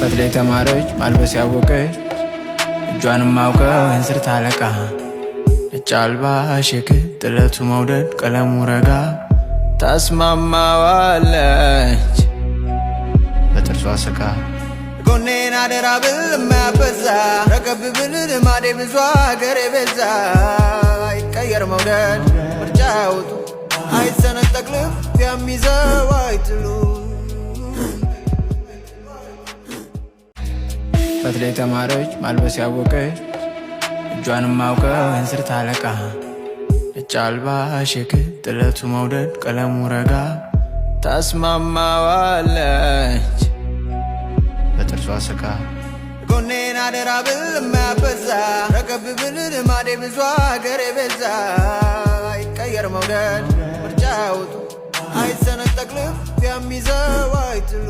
በትላይ ተማረች ማልበስ ያወቀች እጇንም አውቀው እንስር ታለቃ ነጭ አልባ ሼክ ጥለቱ መውደድ ቀለሙ ረጋ ታስማማዋለች በጥርሷ ስቃ ጎኔን አደራ ብል ማያበዛ ረቀብ ብል ልማዴ ብዙ አገር የበዛ አይቀየር መውደድ ምርጫ ያውጡ አይሰነጠቅ ልብ የሚይዘው አይጥሉ በትላይ ተማረች ማልበስ ያወቀች እጇንም አውቀው እንስር ታለቃ ነጭ አልባ ሼክ ጥለቱ መውደድ ቀለሙ ረጋ ታስማማዋለች በጥርሷ ስቃ ጎኔን አደራ ብል ማያበዛ ረቀብ ብል ልማዴ ብዙ አገር የበዛ አይቀየር መውደድ ምርጫ ያውጡ አይሰነጠቅ ልብ የሚይዘው አይጥሉ